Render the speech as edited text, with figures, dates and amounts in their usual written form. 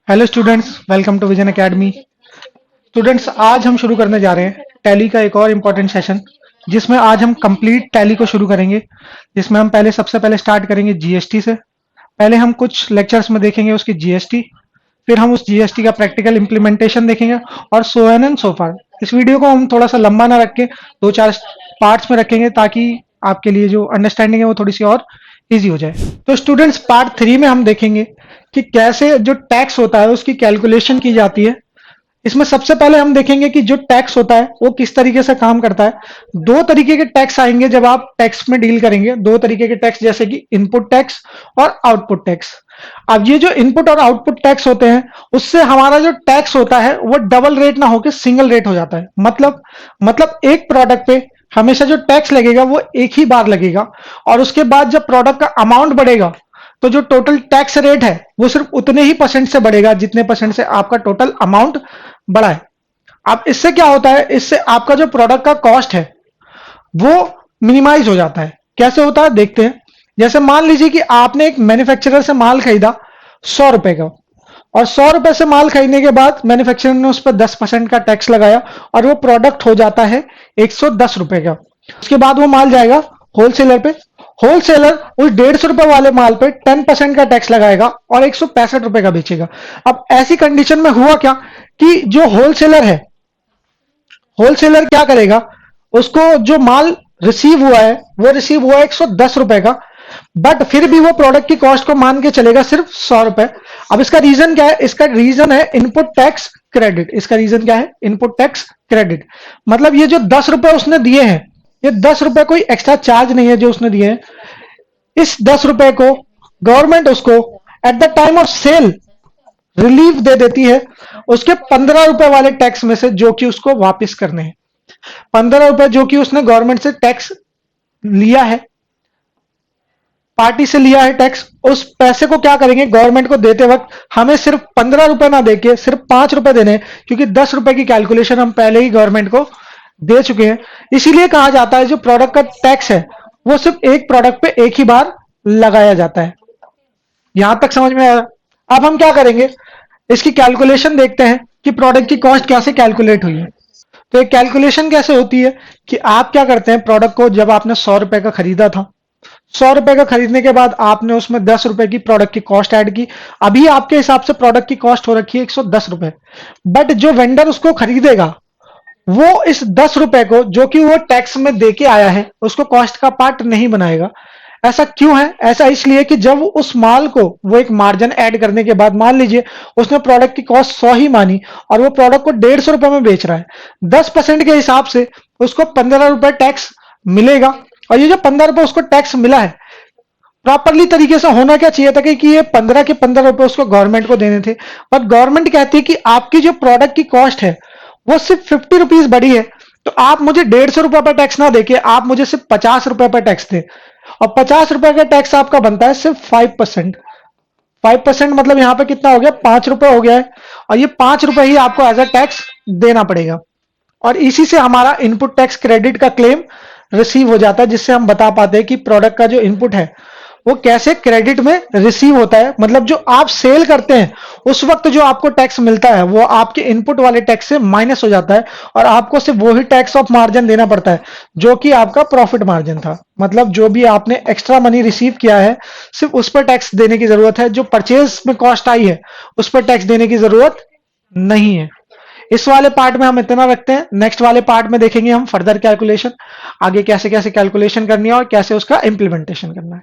Hello students, welcome to Vision Academy. Students, आज हम शुरू करने जा रहे हैं टैली का एक और इम्पॉर्टेंट सेशन, जिसमें आज हम कंप्लीट टैली को शुरू करेंगे। जिसमें हम सबसे पहले स्टार्ट करेंगे जीएसटी से। पहले हम कुछ लेक्चर्स में देखेंगे उसकी जीएसटी, फिर हम उस जीएसटी का प्रैक्टिकल इम्प्लीमेंटेशन देखेंगे और सो एन एंड सो फार। इस वीडियो को हम थोड़ा सा लंबा ना रख के दो चार पार्ट्स में रखेंगे, ताकि आपके लिए जो अंडरस्टैंडिंग है वो थोड़ी सी और इजी हो जाए। तो स्टूडेंट्स, पार्ट 3 में हम देखेंगे कि कैसे जो टैक्स होता है उसकी कैलकुलेशन की जाती है। इसमें सबसे पहले हम देखेंगे कि जो टैक्स होता है वो किस तरीके से काम करता है। दो तरीके के टैक्स आएंगे जब आप टैक्स में डील करेंगे, दो तरीके के टैक्स, जैसे कि इनपुट टैक्स और आउटपुट टैक्स। अब ये जो इनपुट और आउटपुट टैक्स होते हैं, उससे हमारा जो टैक्स होता है वो डबल रेट ना होकर सिंगल रेट हो जाता है। मतलब एक प्रोडक्ट पे हमेशा जो टैक्स लगेगा वो एक ही बार लगेगा, और उसके बाद जब प्रोडक्ट का अमाउंट बढ़ेगा तो जो टोटल टैक्स रेट है वो सिर्फ उतने ही परसेंट से बढ़ेगा जितने परसेंट से आपका टोटल अमाउंट बढ़ा है। अब इससे क्या होता है, इससे आपका जो प्रोडक्ट का कॉस्ट है वो मिनिमाइज हो जाता है। कैसे होता है देखते हैं। जैसे मान लीजिए कि आपने एक मैन्युफैक्चरर से माल खरीदा 100 रुपए का, और 100 रुपए से माल खरीदने के बाद मैन्युफैक्चरर ने उस पर 10% का टैक्स लगाया और वो प्रोडक्ट हो जाता है 110 रुपए का। उसके बाद वो माल जाएगा होलसेलर पे। होलसेलर उस 150 रुपए वाले माल पे 10% का टैक्स लगाएगा और 165 रुपए का बेचेगा। अब ऐसी कंडीशन में हुआ क्या कि जो होलसेलर है, होलसेलर क्या करेगा, उसको जो माल रिसीव हुआ है वो रिसीव हुआ 110 रुपए का, बट फिर भी वो प्रोडक्ट की कॉस्ट को मान के चलेगा सिर्फ 100 रुपए। अब इसका रीजन क्या है? इसका रीजन है इनपुट टैक्स क्रेडिट। इसका रीजन क्या है? Input tax credit. मतलब ये जो 10 रुपए उसने दिए हैं, ये 10 रुपए कोई एक्स्ट्रा चार्ज नहीं है जो उसने दिए हैं। इस 10 रुपए को गवर्नमेंट उसको at the time of sale relief दे देती है, उसके 15 रुपए वाले टैक्स में से, जो कि उसको वापस करने हैं। 15 रुपए जो कि उसने गवर्नमेंट से टैक्स लिया है, पार्टी से लिया है टैक्स, उस पैसे को क्या करेंगे, गवर्नमेंट को देते वक्त हमें सिर्फ 15 रुपए ना देके सिर्फ 5 रुपए देने हैं, क्योंकि 10 रुपए की कैलकुलेशन हम पहले ही गवर्नमेंट को दे चुके हैं। इसीलिए कहा जाता है जो प्रोडक्ट का टैक्स है वो सिर्फ एक प्रोडक्ट पे एक ही बार लगाया जाता है। यहां तक समझ में आया? अब हम क्या करेंगे, इसकी कैलकुलेशन देखते हैं कि प्रोडक्ट की कॉस्ट कैसे कैलकुलेट हुई है। तो एक कैलकुलेशन कैसे होती है कि आप क्या करते हैं, प्रोडक्ट को जब आपने 100 रुपए का खरीदा था, 100 रुपए का खरीदने के बाद आपने उसमें 10 रुपए की प्रोडक्ट की कॉस्ट ऐड की। अभी आपके हिसाब से प्रोडक्ट की कॉस्ट हो रखी है 110 रुपए, बट जो वेंडर उसको खरीदेगा वो इस 10 रुपए को, जो कि वो टैक्स में देके आया है, उसको कॉस्ट का पार्ट नहीं बनाएगा। ऐसा क्यों है? ऐसा इसलिए कि जब उस माल को वो एक मार्जिन ऐड करने के बाद, मान लीजिए उसने प्रोडक्ट की कॉस्ट 100 ही मानी और वो प्रोडक्ट को 150 रुपए में बेच रहा है, 10% के हिसाब से उसको 15 रुपए टैक्स मिलेगा। और ये जो 15 रुपए उसको टैक्स मिला है, प्रॉपरली तरीके से होना क्या चाहिए था कि ये 15 के 15 रुपए उसको गवर्नमेंट को देने थे, पर गवर्नमेंट कहती है कि आपकी जो प्रोडक्ट की कॉस्ट है वो सिर्फ 50 रुपीज बढ़ी है, तो आप मुझे 150 रुपए पर टैक्स ना देके आप मुझे सिर्फ 50 रुपए पर टैक्स दें। और 50 रुपए का टैक्स आपका बनता है सिर्फ 5%। 5% मतलब यहां पे कितना हो गया, 5 रुपए हो गया है, और ये 5 रुपए ही आपको एज अ टैक्स देना पड़ेगा। और इसी से हमारा इनपुट टैक्स क्रेडिट का क्लेम रिसीव हो जाता है, जिससे हम बता पाते हैं कि प्रोडक्ट का जो इनपुट है वो कैसे क्रेडिट में रिसीव होता है। मतलब जो आप सेल करते हैं उस वक्त जो आपको टैक्स मिलता है वो आपके इनपुट वाले टैक्स से माइनस हो जाता है, और आपको सिर्फ वही टैक्स ऑफ मार्जिन देना पड़ता है जो कि आपका प्रॉफिट मार्जिन था। मतलब जो भी आपने एक्स्ट्रा मनी रिसीव किया है, सिर्फ उस पर टैक्स देने की जरूरत है। जो परचेज में कॉस्ट आई है उस पर टैक्स देने की जरूरत नहीं है। इस वाले पार्ट में हम इतना रखते हैं। नेक्स्ट वाले पार्ट में देखेंगे हम फर्दर कैलकुलेशन, आगे कैसे कैसे कैलकुलेशन करनी है और कैसे उसका इंप्लीमेंटेशन करना है।